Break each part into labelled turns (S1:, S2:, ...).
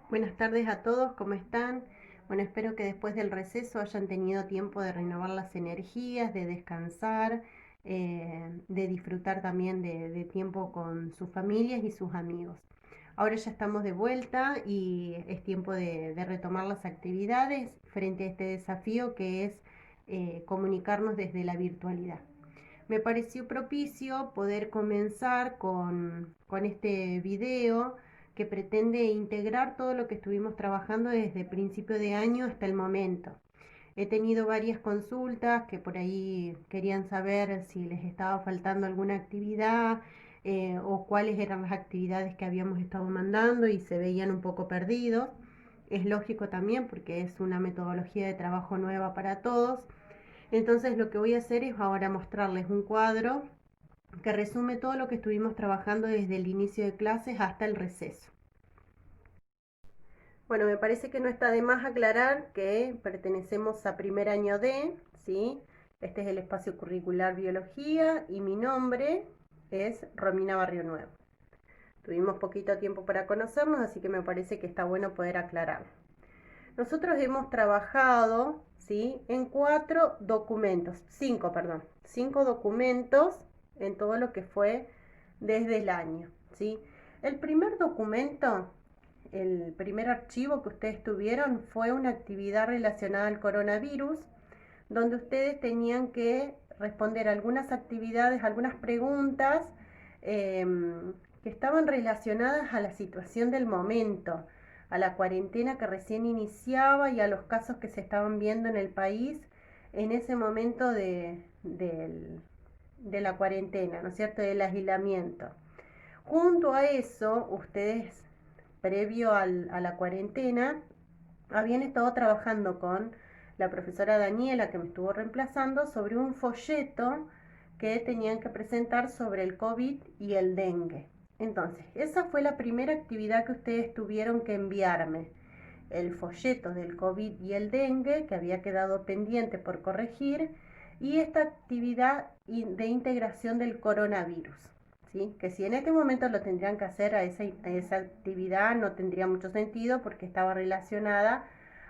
S1: Buenas tardes a todos, ¿cómo están? Bueno, espero que después del receso hayan tenido tiempo de renovar las energías, de descansar, de disfrutar también de tiempo con sus familias y sus amigos. Ahora ya estamos de vuelta y es tiempo de retomar las actividades frente a este desafío que es comunicarnos desde la virtualidad. Me pareció propicio poder comenzar con este video que pretende integrar todo lo que estuvimos trabajando desde principio de año hasta el momento. He tenido varias consultas que por ahí querían saber si les estaba faltando alguna actividad o cuáles eran las actividades que habíamos estado mandando y se veían un poco perdidos. Es lógico también porque es una metodología de trabajo nueva para todos. Entonces lo que voy a hacer es ahora mostrarles un cuadro que resume todo lo que estuvimos trabajando desde el inicio de clases hasta el receso. Bueno, me parece que no está de más aclarar que pertenecemos a primer año D, ¿sí? Este es el espacio curricular biología y mi nombre es Romina Barrio Nuevo. Tuvimos poquito tiempo para conocernos, así que me parece que está bueno poder aclarar. Nosotros hemos trabajado, ¿sí?, en cinco documentos en todo lo que fue desde el año, ¿sí? El primer documento, el primer archivo que ustedes tuvieron fue una actividad relacionada al coronavirus, donde ustedes tenían que responder algunas actividades, algunas preguntas eh, que estaban relacionadas a la situación del momento, a la cuarentena que recién iniciaba y a los casos que se estaban viendo en el país en ese momento de la cuarentena, ¿no es cierto?, del aislamiento. Junto a eso, ustedes, previo a la cuarentena, habían estado trabajando con la profesora Daniela, que me estuvo reemplazando, sobre un folleto que tenían que presentar sobre el COVID y el dengue. Entonces, esa fue la primera actividad que ustedes tuvieron que enviarme. El folleto del COVID y el dengue, que había quedado pendiente por corregir, y esta actividad de integración del coronavirus. ¿Sí? Que si en este momento lo tendrían que hacer a esa actividad no tendría mucho sentido porque estaba relacionada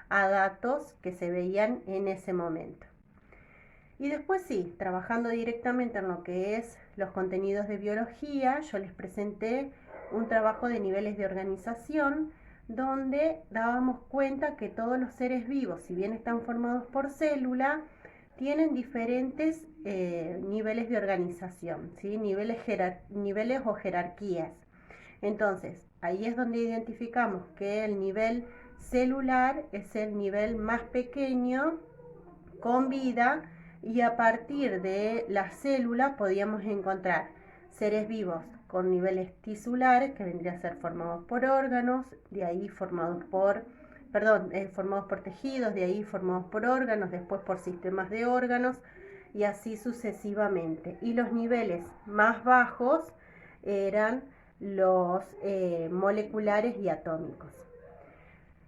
S1: a datos que se veían en ese momento. Y después sí, trabajando directamente en lo que es los contenidos de biología, yo les presenté un trabajo de niveles de organización donde dábamos cuenta que todos los seres vivos, si bien están formados por célula, tienen diferentes niveles de organización, ¿sí? Niveles o jerarquías. Entonces, ahí es donde identificamos que el nivel celular es el nivel más pequeño con vida y a partir de las células podíamos encontrar seres vivos con niveles tisulares que vendrían a ser formados por órganos, de ahí formados por tejidos, de ahí formados por órganos, después por sistemas de órganos y así sucesivamente. Y los niveles más bajos eran los moleculares y atómicos.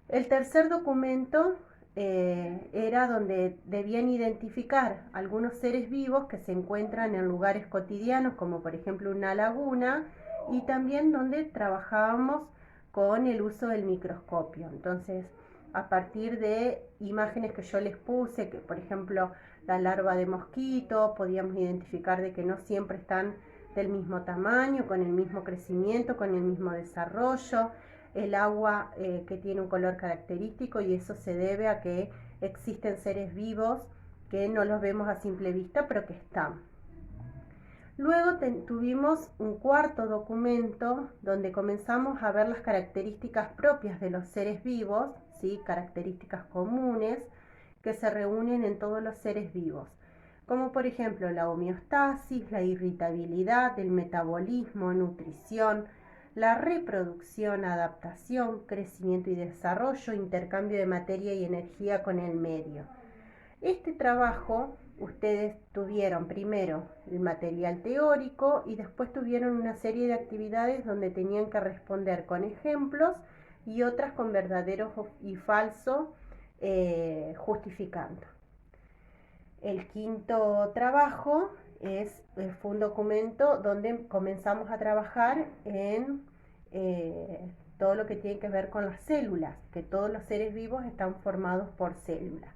S1: El tercer documento era donde debían identificar algunos seres vivos que se encuentran en lugares cotidianos, como por ejemplo una laguna, y también donde trabajábamos con el uso del microscopio. Entonces, a partir de imágenes que yo les puse, que por ejemplo la larva de mosquito, podíamos identificar de que no siempre están del mismo tamaño, con el mismo crecimiento, con el mismo desarrollo, el agua que tiene un color característico y eso se debe a que existen seres vivos que no los vemos a simple vista pero que están. Luego tuvimos un cuarto documento donde comenzamos a ver las características propias de los seres vivos, ¿sí? Características comunes que se reúnen en todos los seres vivos, como por ejemplo la homeostasis, la irritabilidad, el metabolismo, nutrición, la reproducción, adaptación, crecimiento y desarrollo, intercambio de materia y energía con el medio. Este trabajo ustedes tuvieron primero el material teórico y después tuvieron una serie de actividades donde tenían que responder con ejemplos y otras con verdadero y falso justificando. El quinto trabajo fue un documento donde comenzamos a trabajar en todo lo que tiene que ver con las células, que todos los seres vivos están formados por células.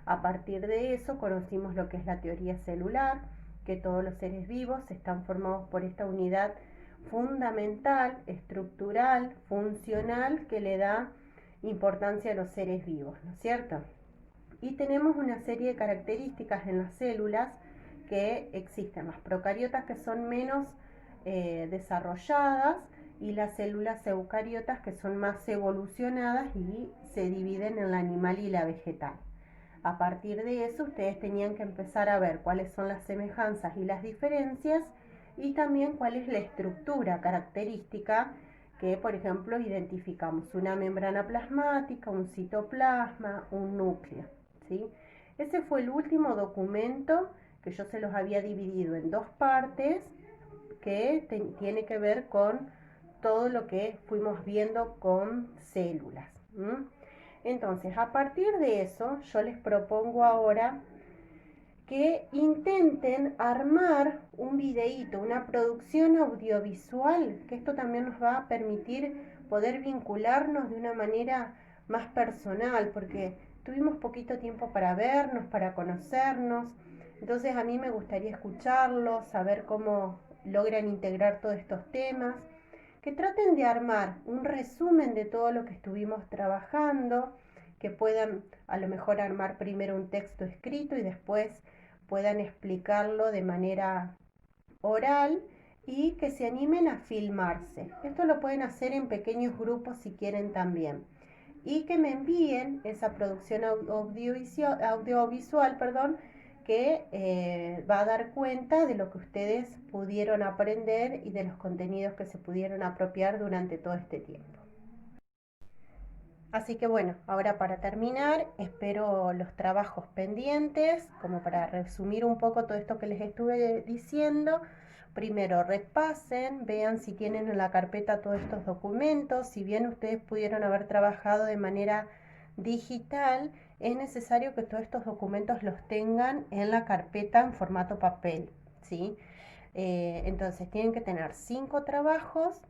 S1: A partir de eso conocimos lo que es la teoría celular, que todos los seres vivos están formados por esta unidad fundamental, estructural, funcional, que le da importancia a los seres vivos, ¿no es cierto? Y tenemos una serie de características en las células que existen, las procariotas que son menos desarrolladas y las células eucariotas que son más evolucionadas y se dividen en la animal y la vegetal. A partir de eso ustedes tenían que empezar a ver cuáles son las semejanzas y las diferencias y también cuál es la estructura característica que, por ejemplo, identificamos una membrana plasmática, un citoplasma, un núcleo, ¿sí? Ese fue el último documento que yo se los había dividido en dos partes que tiene que ver con todo lo que fuimos viendo con células. Entonces, a partir de eso, yo les propongo ahora que intenten armar un videíto, una producción audiovisual, que esto también nos va a permitir poder vincularnos de una manera más personal, porque tuvimos poquito tiempo para vernos, para conocernos. Entonces a mí me gustaría escucharlos, saber cómo logran integrar todos estos temas, que traten de armar un resumen de todo lo que estuvimos trabajando, que puedan a lo mejor armar primero un texto escrito y después puedan explicarlo de manera oral y que se animen a filmarse. Esto lo pueden hacer en pequeños grupos si quieren también. Y que me envíen esa producción audiovisual, que va a dar cuenta de lo que ustedes pudieron aprender y de los contenidos que se pudieron apropiar durante todo este tiempo. Así que bueno, ahora para terminar, espero los trabajos pendientes, como para resumir un poco todo esto que les estuve diciendo. Primero repasen, vean si tienen en la carpeta todos estos documentos. Si bien ustedes pudieron haber trabajado de manera digital, es necesario que todos estos documentos los tengan en la carpeta en formato papel, ¿sí? Entonces tienen que tener 5 trabajos.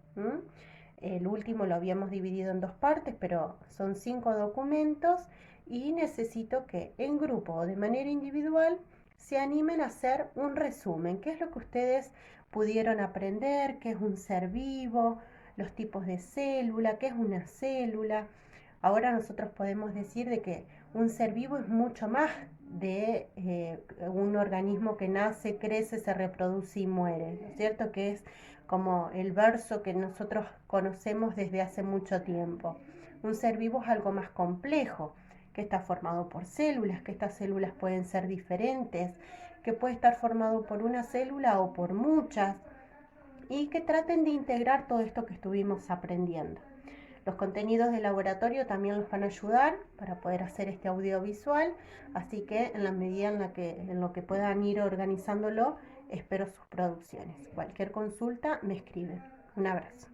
S1: El último lo habíamos dividido en dos partes, pero son 5 documentos y necesito que en grupo o de manera individual se animen a hacer un resumen. ¿Qué es lo que ustedes pudieron aprender? ¿Qué es un ser vivo? Los tipos de célula, ¿qué es una célula? Ahora nosotros podemos decir de que un ser vivo es mucho más de un organismo que nace, crece, se reproduce y muere, ¿no es cierto? Que es como el verso que nosotros conocemos desde hace mucho tiempo. Un ser vivo es algo más complejo, que está formado por células, que estas células pueden ser diferentes, que puede estar formado por una célula o por muchas, y que traten de integrar todo esto que estuvimos aprendiendo. Los contenidos de laboratorio también los van a ayudar para poder hacer este audiovisual, así que en la medida en lo que puedan ir organizándolo, espero sus producciones. Cualquier consulta me escriben. Un abrazo.